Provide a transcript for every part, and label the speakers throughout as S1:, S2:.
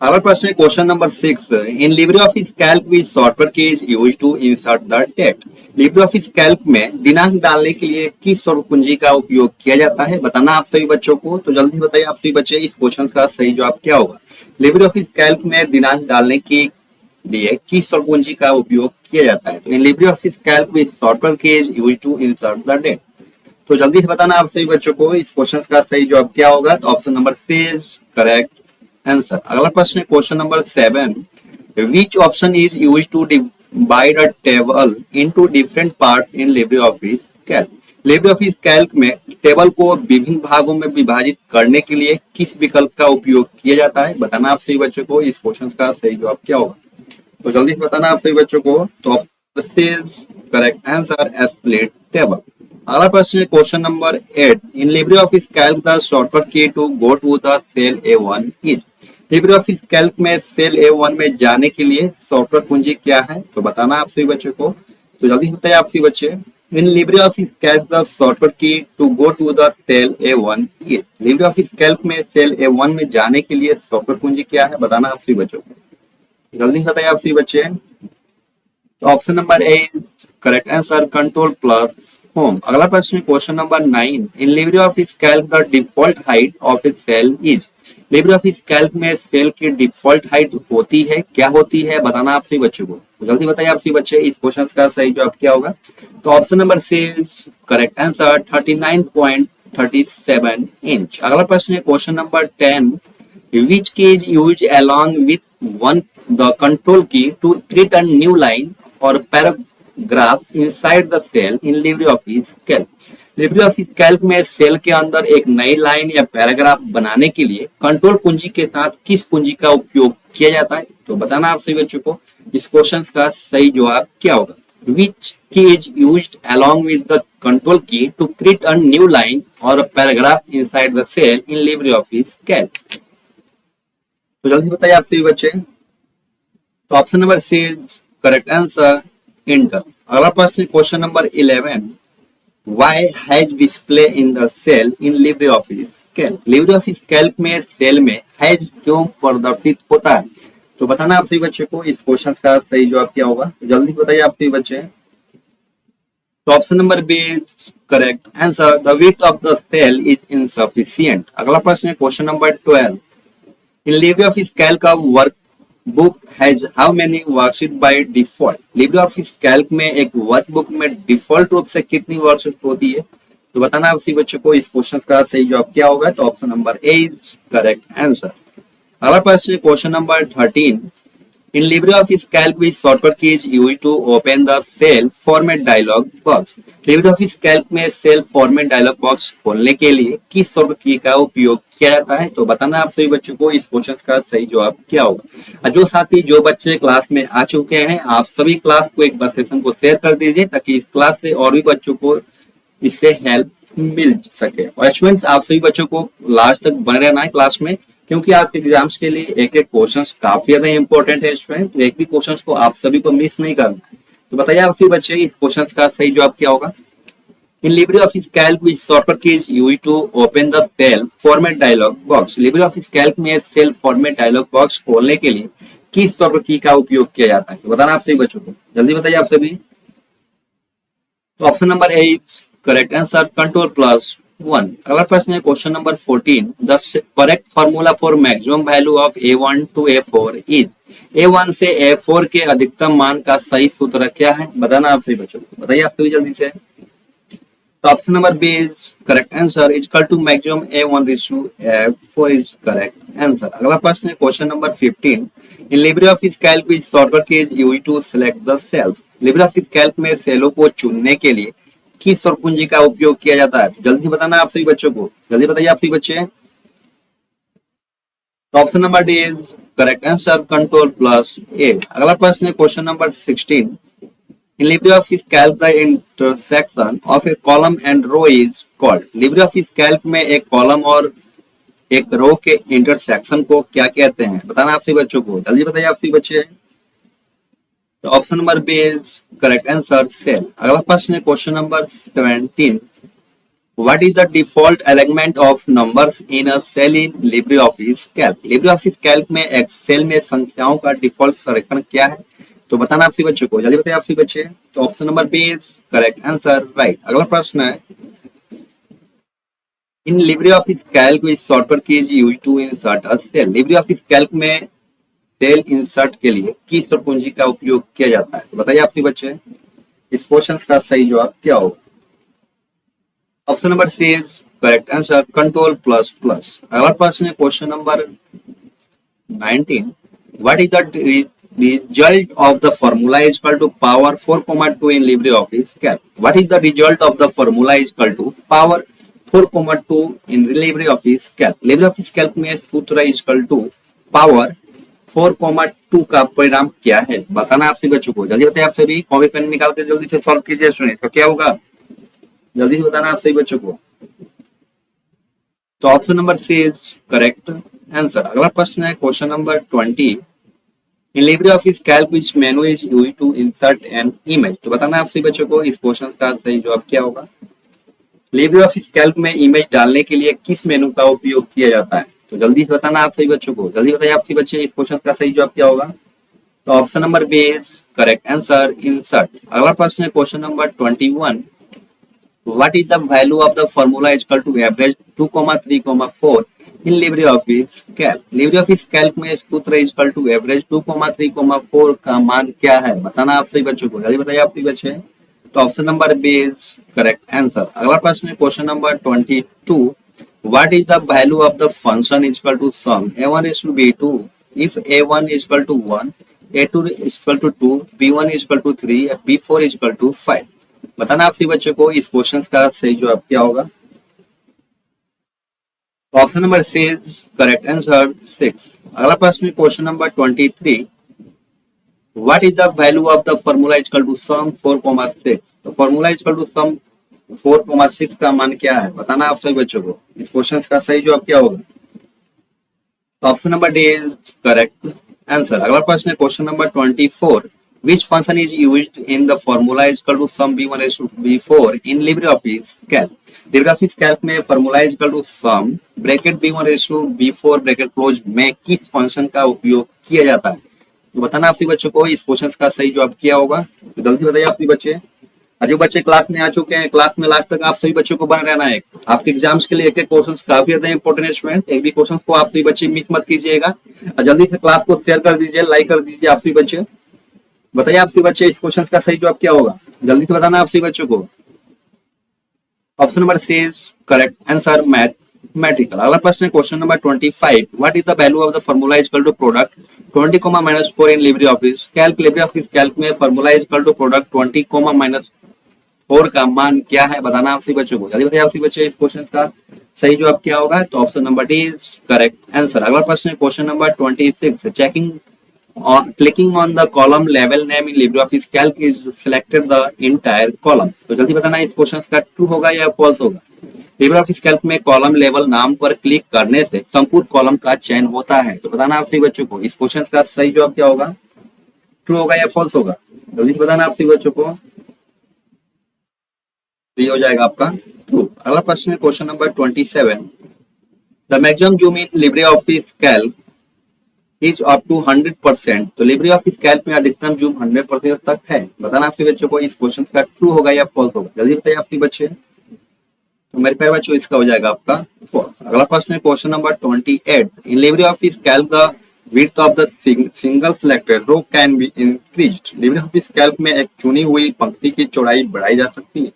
S1: अगला प्रश्न है question number 6। In LibreOffice Calc which shortcut key is use to insert the date. LibreOffice Calc में दिनांक डालने के लिए किस शॉर्ट कुंजी का उपयोग किया जाता है, बताना आप सभी बच्चों को। तो जल्दी बताइए आप सभी बच्चे, इस क्वेश्चन का सही जवाब क्या होगा। लिब्रे ऑफिस कैल्क में दिनांक डालने के लिए किस शॉर्ट कुंजी का उपयोग किया जाता है। तो in LibreOffice Calc which shortcut key is use to insert the date. तो जल्दी से बताना आप सभी बच्चों को इस क्वेश्चन का सही जवाब क्या होगा। तो option number C is correct answer. अगला प्रश्न है question number 7। Which option is use to divide a table into different parts in LibreOffice Calc. LibreOffice Calc में टेबल को विभिन्न भागों में विभाजित करने के लिए किस विकल्प का उपयोग किया जाता है, बताना आप सभी बच्चों को इस क्वेश्चन का सही जवाब क्या होगा। तो जल्दी से बताना आप सभी बच्चों को। तो option is correct answer split table. अगला प्रश्न है question number 8। In LibreOffice Calc the shortcut key to go to the cell A1 is. LibreOffice Calc में सेल A1 में जाने के लिए शॉर्टकट कुंजी क्या है, तो बताना आप सभी बच्चों को। तो जल्दी बताइए आप सभी बच्चे। In LibreOffice Calc the shortcut key to go to the cell A1 is. LibreOffice Calc में सेल A1 में जाने के लिए शॉर्टकट कुंजी क्या है, बताना आप सभी बच्चों को। जल्दी बताइए आप सभी बच्चे। तो option number A correct answer control plus home. अगला प्रश्न है question number 9। In LibreOffice Calc the default height of a cell is. LibreOffice Calc में सेल की डिफॉल्ट हाइट होती है, क्या होती है, बताना आप सभी बच्चों को। तो जल्दी बताइए आप सभी बच्चे इस क्वेश्चन का सही जवाब क्या होगा। तो option number C correct answer 39.37 inch. अगला प्रश्न है question number 10। Which key is use along with one the control key to create a new line or paragraph inside the cell in LibreOffice Calc। LibreOffice Calc में cell के अंदर एक नई line या paragraph बनाने के लिए कंट्रोल कुंजी के साथ किस कुंजी का उपयोग किया जाता है, तो बताना आप सभी बच्चों को इस क्वेश्चन का सही जवाब क्या होगा। Which key is used along with the control key to create a new line or a paragraph inside the cell in LibreOffice Calc। तो जल्दी बताइए आप सभी बच्चे। तो option number C correct answer enter. अगला प्रश्न question number 11। Why hash display in the cell in LibreOffice Calc. LibreOffice Calc में सेल में हैज क्यों प्रदर्शित होता है, तो बताना आप सभी बच्चे को इस क्वेश्चन का सही जवाब क्या होगा। जल्दी बताइए आप सभी बच्चे। तो option number B correct answer the width of the cell is insufficient. अगला प्रश्न है question number 12। In LibreOffice Calc a workbook has how many worksheets by default। LibreOffice Calc में एक वर्कबुक में डिफॉल्ट रूप से कितनी वर्कशीट होती है, तो बताना आप सभी बच्चों को इस क्वेश्चन का सही जवाब क्या होगा। तो option number A is correct answer. अगला प्रश्न question number 13। In LibreOffice Calc which shortcut key is used to open the cell format dialog box। LibreOffice Calc में सेल फॉर्मेट डायलॉग बॉक्स खोलने के लिए किस शॉर्टकट की का उपयोग किया जाता है, तो बताना आप सभी बच्चों को इस क्वेश्चन का सही जवाब क्या होगा। जो साथी जो बच्चे क्लास में आ चुके हैं, आप सभी क्लास को एक बार सेशन को शेयर कर दीजिए ताकि इस क्लास से और भी बच्चों को इससे हेल्प मिल सके। और स्टूडेंट्स आप सभी बच्चों को लास्ट तक बने रहना है क्लास में, क्योंकि आपके एग्जाम्स के लिए एक एक क्वेश्चन काफी ज्यादा इंपॉर्टेंट है स्टूडेंट। तो एक भी क्वेश्चन को आप सभी को मिस नहीं करना है। तो बताइए आप सभी बच्चे इस क्वेश्चन का सही जवाब क्या होगा। इन LibreOffice Calc which shortcut key is used to open the cell format dialog box। LibreOffice Calc में सेल फॉर्मेट डायलॉग बॉक्स खोलने के लिए किस शॉर्टकट की का उपयोग किया जाता है, तो बताना आप सभी बच्चों को। जल्दी बताइए आप सभी। तो option number A is correct answer control plus 1। अगला प्रश्न है question number 14। The correct formula for maximum value of A1 to A4 is. A1 से A4 के अधिकतम मान का सही सूत्र क्या है, बताना आप सभी बच्चों को। बताइए आप सभी जल्दी से। तो option number B is correct answer is equal to maximum A1 ratio A4 is correct answer. अगला प्रश्न है question number 15। In LibreOffice Calc which shortcut key is used to select the cells। LibreOffice Calc में सेलों को चुनने के लिए किस shortcut कुंजी का उपयोग किया जाता है, जल्दी बताना आप सभी बच्चों को। जल्दी बताइए आप सभी बच्चे। तो option number D is correct answer control plus A. अगला प्रश्न है question number 16। In LibreOffice Calc the intersection of a column and row is called। LibreOffice Calc में एक कॉलम और एक रो के इंटरसेक्शन को क्या कहते हैं, बताना आप सभी बच्चों को। जल्दी बताइए आप सभी बच्चे। तो option number B is correct answer cell. अगला प्रश्न है question number 17। What is the default element of numbers in a cell in LibreOffice Calc? LibreOffice Calc में एक्सेल में संख्याओं का डिफॉल्ट संरेखण क्या है? तो बताना आप सभी बच्चों को, जल्दी बताइए आप सभी बच्चे। तो option number B is correct answer, right. अगला प्रश्न है, in LibreOffice Calc which shortcut key is used to insert a cell? LibreOffice Calc में सेल इंसर्ट के लिए किस कुंजी का उपयोग किया जाता है? तो बताइए आप सभी बच्चे, इस क्वेश्चन का सही जवाब क्या होगा? Option number C is correct answer, control plus plus. अगला प्रश्न है question number 19, what is the result of the formula is equal to power 4,2 in LibreOffice Calc? What is the result of the formula is equal to power 4,2 in LibreOffice Calc? LibreOffice Calc में सूत्र is equal to power 4,2 का परिणाम क्या है? बताना आप सभी बच्चों को, जल्दी बताइए आप सभी, कॉपी पेन निकाल कर जल्दी से सॉल्व कीजिए स्टूडेंट। तो क्या होगा, जल्दी से बताना आप सभी बच्चों को। तो option number C is correct answer. अगला प्रश्न है question number 20, in LibreOffice Calc which menu is used to insert an image? तो बताना आप सभी बच्चों को, इस क्वेश्चन का सही जवाब क्या होगा? LibreOffice Calc में इमेज डालने के लिए किस मेनू का उपयोग किया जाता है? तो जल्दी से बताना आप सभी बच्चों को, जल्दी बताइए आप सभी बच्चे, इस क्वेश्चन का सही जवाब क्या होगा? तो option number B is correct answer, insert. अगला प्रश्न है question number 21, what is the value of the formula is equal to average 2,3,4 in LibreOffice Calc? LibreOffice Calc में सूत्र इज इक्वल टू एवरेज 2,3,4 का मान क्या है? बताना आप सभी बच्चों को, जल्दी बताइए आप सभी बच्चे। तो option number B is correct answer. अगला प्रश्न है question number 22, what is the value of the function is equal to sum a1 is to b2 if a1 is equal to 1, a2 is equal to 2, b1 is equal to 3, b4 is equal to 5? बताना आप सभी बच्चों को, इस question का सही जवाब क्या होगा? Option number C is correct answer 6। अगला प्रश्न है question number 23, what is the value of the formula is equal to sum 4,6? तो formula is equal to sum 4,6 का मान क्या है? बताना आप सभी बच्चों को, इस क्वेश्चन का सही जवाब क्या होगा? Option number D is correct answer. अगला प्रश्न है question number 24, which function is used in the formula is equal to sum b1 raised to b4 in LibreOffice Calc? LibreOffice Calc में formula is equal to sum bracket b1 raised to b4 bracket close में किस function का उपयोग किया जाता है? तो बताना आप सभी बच्चों को, इस क्वेश्चन का सही जवाब क्या होगा? तो जल्दी बताइए आप सभी बच्चे। जो बच्चे क्लास में आ चुके हैं, क्लास में लास्ट तक आप सभी बच्चों को बने रहना है। आपके एग्जाम्स के लिए एक एक क्वेश्चन काफी ज्यादा इंपॉर्टेंट है स्टूडेंट, एक भी क्वेश्चन को आप सभी बच्चे मिस मत कीजिएगा। जल्दी से क्लास को शेयर कर दीजिए, लाइक कर दीजिए आप सभी बच्चे। बताइए आप सभी बच्चे, इस क्वेश्चन का सही जवाब क्या होगा? जल्दी से बताना आप सभी बच्चों को। Option number C is correct answer, mathematical. अगला प्रश्न है question number 25, what is the value of the formula is equal to product 20, -4 in LibreOffice Calc? LibreOffice Calc में formula is equal to product 20, -4 का मान क्या है? बताना आप सभी बच्चों को, जल्दी बताइए आप सभी बच्चे, इस क्वेश्चन का सही जवाब क्या होगा? तो option number D is correct answer. अगला प्रश्न है question number 26, checking clicking on the column level name in LibreOffice Calc is selected the entire column? तो जल्दी बताना इस क्वेश्चन का ट्रू होगा या फॉल्स होगा? LibreOffice Calc में कॉलम लेवल नाम पर क्लिक करने से संपूर्ण कॉलम का चयन होता है। तो बताना आप सभी बच्चों को, इस क्वेश्चन का सही जवाब क्या होगा? ट्रू होगा या फॉल्स होगा? जल्दी से बताना आप सभी बच्चों को। ये हो जाएगा आपका ट्रू। अगला प्रश्न है question number 27, the maximum zoom in LibreOffice Calc is up to 100%। तो LibreOffice Calc में अधिकतम जूम 100% तक है। बताना आप सभी बच्चों को, इस क्वेश्चन का ट्रू होगा या फॉल्स होगा? जल्दी बताइए आप सभी बच्चे। तो मेरे प्यारे बच्चों, इसका हो जाएगा आपका फॉल्स। अगला प्रश्न है question number 28, in LibreOffice Calc the width of the single selected row can be increased? LibreOffice Calc में एक चुनी हुई पंक्ति की चौड़ाई बढ़ाई जा सकती है।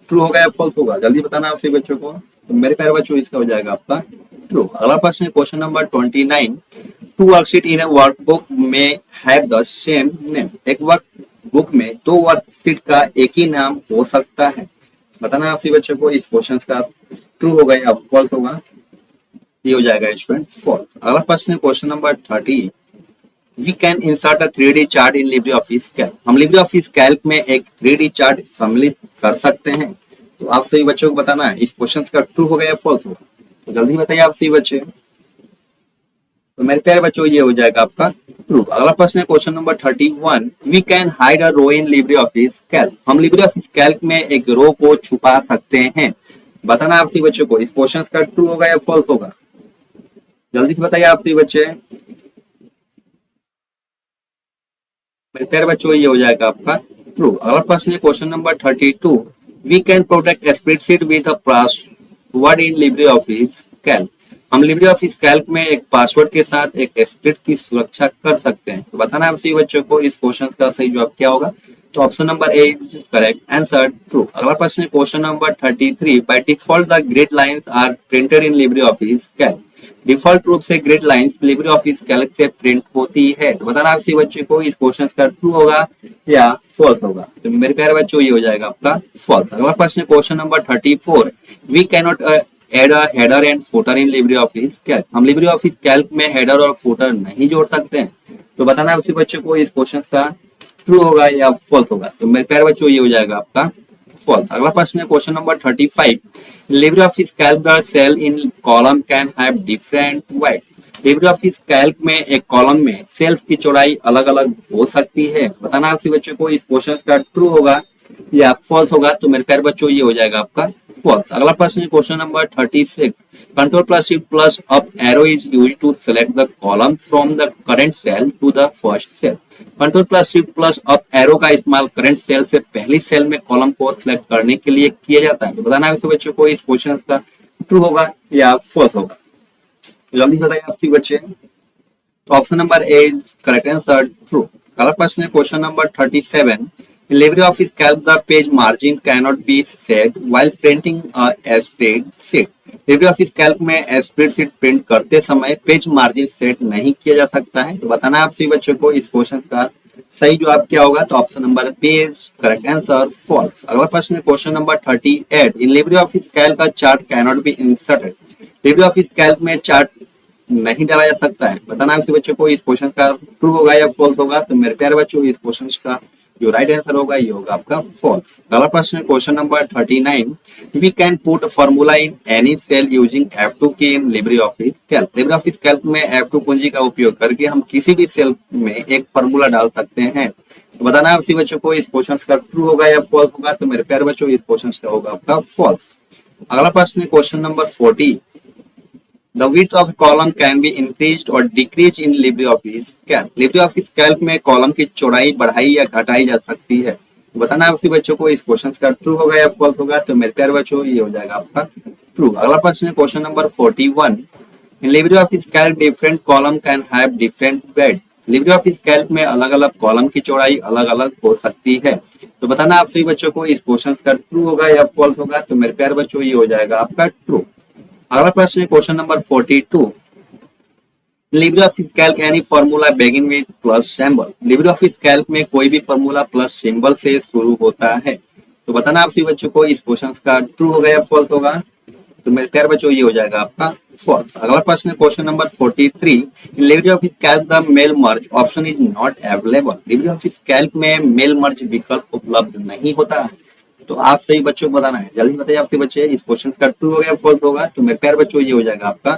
S1: ट्रू होगा या फॉल्स होगा? जल्दी बताना आप सभी बच्चों को। तो मेरे प्यारे बच्चों, इसका हो जाएगा आपका ट्रू। अगला प्रश्न है question number 29, two worksheet in a workbook में हैव द सेम नेम? एक वर्कबुक में दो वर्कशीट का एक ही नाम हो सकता है। बताना आप सभी बच्चों को, इस क्वेश्चन का ट्रू होगा या फॉल्स होगा? ये हो जाएगा स्टूडेंट फॉल्स। अगला प्रश्न है question number 30, we can insert a 3D chart in LibreOffice Calc? हम LibreOffice Calc में एक 3D चार्ट सम्मिलित कर सकते हैं। तो आप सभी बच्चों को बताना है, इस क्वेश्चन का ट्रू होगा या फॉल्स होगा? तो जल्दी बताइए आप सभी बच्चे। तो मेरे प्यारे बच्चों, ये हो जाएगा आपका ट्रू। अगला प्रश्न है question number 31, we can hide a row in LibreOffice Calc? हम LibreOffice Calc में एक रो को छुपा सकते हैं। बताना आप सभी बच्चों को इस क्वेश्चन का ट्रू होगा या फॉल्स होगा, जल्दी से बताइए आप सभी बच्चे। मेरे प्यारे बच्चों ये हो जाएगा आपका ट्रू। अगला प्रश्न है question number 32। We can protect spreadsheet with a password in LibreOffice Calc. हम लिब्रे ऑफिस कैल्क में एक पासवर्ड के साथ एक स्प्रेड की सुरक्षा कर सकते हैं। तो बताना आप सभी बच्चों को इस क्वेश्चन का सही जवाब क्या होगा। तो option number A is correct answer true. अगला प्रश्न है question number 33। By default the grid lines are printed in LibreOffice Calc. Default रूप से grid lines LibreOffice Calc से प्रिंट होती है। तो बताना आप सभी बच्चों को इस क्वेश्चन का ट्रू होगा या फॉल्स होगा। तो मेरे प्यारे बच्चों ये हो जाएगा आपका फॉल्स। अगला प्रश्न है question number 34। We cannot add a header and footer in LibreOffice Calc. हम लिब्रे ऑफिस कैल्क में हेडर और फुटर नहीं जोड़ सकते हैं। तो बताना आप सभी बच्चों को इस क्वेश्चन का ट्रू होगा या फॉल्स होगा। तो मेरे प्यारे बच्चों ये हो जाएगा आपका फॉल्स। अगला प्रश्न है question number 35। LibreOffice Calc the cell in column can have different width. LibreOffice Calc में एक कॉलम में सेल्स की चौड़ाई अलग अलग हो सकती है। बताना आप सभी बच्चों को इस क्वेश्चन का ट्रू होगा या फॉल्स होगा। तो मेरे प्यारे बच्चों ये हो जाएगा आपका फॉल्स। अगला प्रश्न है question number 36। Control plus shift plus up arrow is used to select the column from the current cell to the first cell. Control plus shift plus up arrow का इस्तेमाल करंट सेल से पहली cell में column को select करने के लिए किया जाता है। तो बताना है बच्चों को इस क्वेश्चन का ट्रू होगा या फॉल्स होगा, जल्दी बताइए आप सभी बच्चे। तो option number A is correct answer true. अगला प्रश्न है question number 37। In LibreOffice Calc, the page margin cannot be set while printing a spreadsheet. LibreOffice Calc में स्प्रेडशीट प्रिंट करते समय पेज मार्जिन सेट नहीं किया जा सकता है। तो बताना आप सभी बच्चों को इस क्वेश्चन का सही जवाब क्या होगा। तो option number B is correct answer false. अगला प्रश्न है question number 38। In LibreOffice Calc का chart cannot be inserted. LibreOffice Calc में चार्ट नहीं डाला जा सकता है। बताना आप सभी बच्चों को इस क्वेश्चन का ट्रू होगा या फॉल्स होगा। तो मेरे प्यारे बच्चों इस क्वेश्चन का जो राइट आंसर होगा ये होगा आपका फॉल्स। अगला प्रश्न है question number 39। We can put formula in any cell using F2 key in LibreOffice Calc। LibreOffice Calc में F2 कुंजी का उपयोग करके हम किसी भी सेल में एक फॉर्मूला डाल सकते हैं। तो बताना आप सभी बच्चों को इस क्वेश्चन का ट्रू होगा या फॉल्स होगा। तो मेरे प्यारे बच्चों इस क्वेश्चन का होगा आपका फॉल्स। अगला प्रश्न है question number 40। The width of column can be increased or decreased in LibreOffice Calc। LibreOffice Calc में कॉलम की चौड़ाई बढ़ाई या घटाई जा सकती है। तो बताना आप सभी बच्चों को इस क्वेश्चन का ट्रू होगा या फॉल्स होगा। तो मेरे प्यारे बच्चों ये हो जाएगा आपका ट्रू। अगला प्रश्न है question number 41। In LibreOffice Calc different column can have different width। LibreOffice Calc में अलग अलग कॉलम की चौड़ाई अलग अलग हो सकती है। तो बताना आप सभी बच्चों को इस क्वेश्चन का ट्रू होगा या फॉल्स होगा। तो मेरे प्यारे बच्चों ये हो जाएगा आपका ट्रू। अगला प्रश्न है question number 42। LibreOffice Calc any formula begin with plus symbol. LibreOffice Calc में कोई भी फॉर्मूला प्लस सिंबल से शुरू होता है। तो बताना आप सभी बच्चों को इस क्वेश्चन का ट्रू होगा या फॉल्स होगा। तो मेरे प्यारे बच्चों ये हो जाएगा आपका फॉल्स। अगला प्रश्न है question number 43। In LibreOffice Calc the mail merge option is not available. LibreOffice Calc में मेल मर्ज विकल्प उपलब्ध नहीं होता है। तो आप सही बच्चों को बताना है, जल्दी बताइए आप सही बच्चे इस क्वेश्चन का ट्रू होगा या फॉल्स होगा। तो मेरे प्यारे बच्चों ये हो जाएगा आपका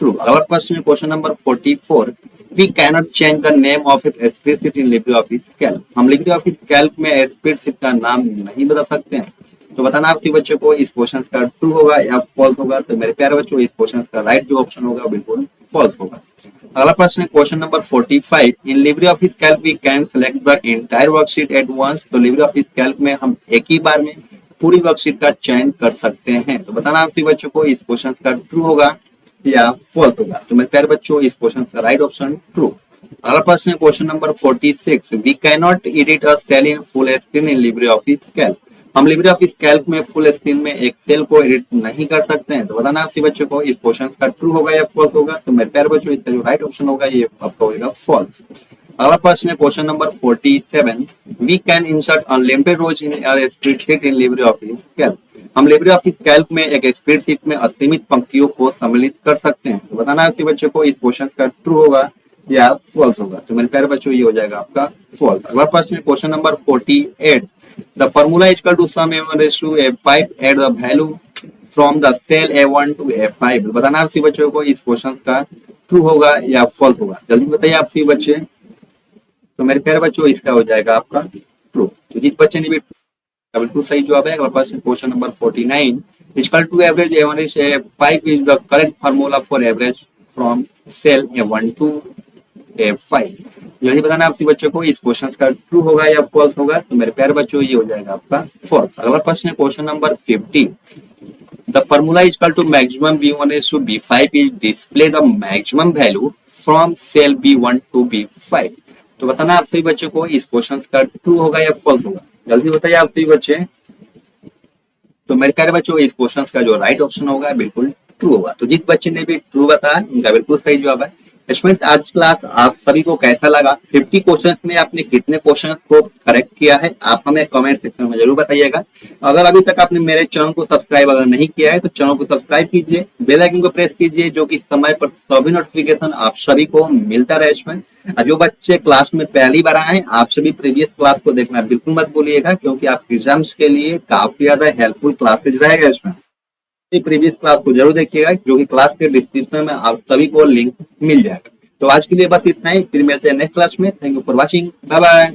S1: ट्रू। अगला प्रश्न है question number 44। We cannot change the name of a spreadsheet in LibreOffice Calc। हम LibreOffice Calc में स्प्रेडशीट का नाम नहीं बदल सकते हैं। तो बताना आप सभी बच्चों को इस क्वेश्चन का ट्रू होगा या फॉल्स होगा। तो मेरे प्यारे बच्चों इस क्वेश्चन का राइट जो ऑप्शन होगा बिल्कुल फॉल्स होगा। अगला प्रश्न है question number 45। In LibreOffice Calc we can select the entire worksheet at once. तो LibreOffice Calc में हम एक ही बार में पूरी वर्कशीट का चयन कर सकते हैं। तो बताना आप सभी बच्चों को इस क्वेश्चन का ट्रू होगा या फॉल्स होगा। तो मेरे प्यारे बच्चों इस क्वेश्चन का राइट ऑप्शन ट्रू। अगला प्रश्न है question number 46। We can not edit a cell in full screen in LibreOffice Calc। हम LibreOffice Calc में फुल स्क्रीन में एक सेल को एडिट नहीं कर सकते हैं। तो बताना आप सभी बच्चों को इस क्वेश्चन का ट्रू होगा या फॉल्स होगा। तो मेरे प्यारे बच्चों इसका जो राइट ऑप्शन होगा ये आपका होगा फॉल्स। अगला प्रश्न है question number 47। We can insert unlimited rows in spreadsheet in LibreOffice Calc। हम LibreOffice Calc में एक स्प्रेडशीट में असीमित पंक्तियों को सम्मिलित कर सकते हैं। तो बताना आपके बच्चों को इस क्वेश्चन का ट्रू होगा या फॉल्स होगा। तो मेरे प्यारे बच्चों ये हो जाएगा आपका फॉल्स। अगला प्रश्न है question number 48। The formula is equal to sum A1:A5 at the value from the cell A1 to A5। बताना आप सभी बच्चों को इस क्वेश्चन का ट्रू होगा या फॉल्स होगा, जल्दी बताइए आप सभी बच्चे। तो मेरे प्यारे बच्चों इसका हो जाएगा आपका ट्रू। तो जिस बच्चे ने भी बिल्कुल सही जवाब है। अगला प्रश्न question number 49। Equal to average A1 is A5 is the correct formula for average from cell A1 to A5। यही बताना है आपसे बच्चों को, इस क्वेश्चन का ट्रू होगा या फॉल्स होगा। तो मेरे प्यारे बच्चों ये हो जाएगा आपका फॉल्स। अगला प्रश्न है question number 50। The formula is equal to maximum B1 is to B5 is display the maximum value from cell B1 to B5। तो बताना आप सभी बच्चों को इस क्वेश्चन का ट्रू होगा या फॉल्स होगा, जल्दी बताइए आप सभी बच्चे। तो मेरे प्यारे बच्चों इस क्वेश्चन का जो राइट ऑप्शन होगा बिल्कुल ट्रू होगा। तो जिस बच्चे ने भी ट्रू बताया उनका बिल्कुल सही जवाब है। स्टूडेंट्स आज क्लास आप सभी को कैसा लगा, 50 क्वेश्चंस में आपने कितने क्वेश्चंस को करेक्ट किया है, आप हमें कमेंट सेक्शन में जरूर बताइएगा। अगर अभी तक आपने मेरे चैनल को सब्सक्राइब अगर नहीं किया है तो चैनल को सब्सक्राइब कीजिए, बेल आइकन को प्रेस कीजिए, जो कि समय पर सभी नोटिफिकेशन आप सभी को मिलता रहे। स्टूडेंट जो बच्चे क्लास में पहली बार आए आप सभी प्रीवियस क्लास को देखना बिल्कुल मत भूलिएगा, क्योंकि आपके एग्जाम्स के लिए काफी ज्यादा हेल्पफुल क्लासेज रहेगा। इसमें प्रीवियस क्लास को जरूर देखिएगा, जो कि क्लास के डिस्क्रिप्शन में आप सभी को लिंक मिल जाएगा। तो आज के लिए बस इतना ही, फिर मिलते हैं नेक्स्ट क्लास में। Thank you for watching, bye bye.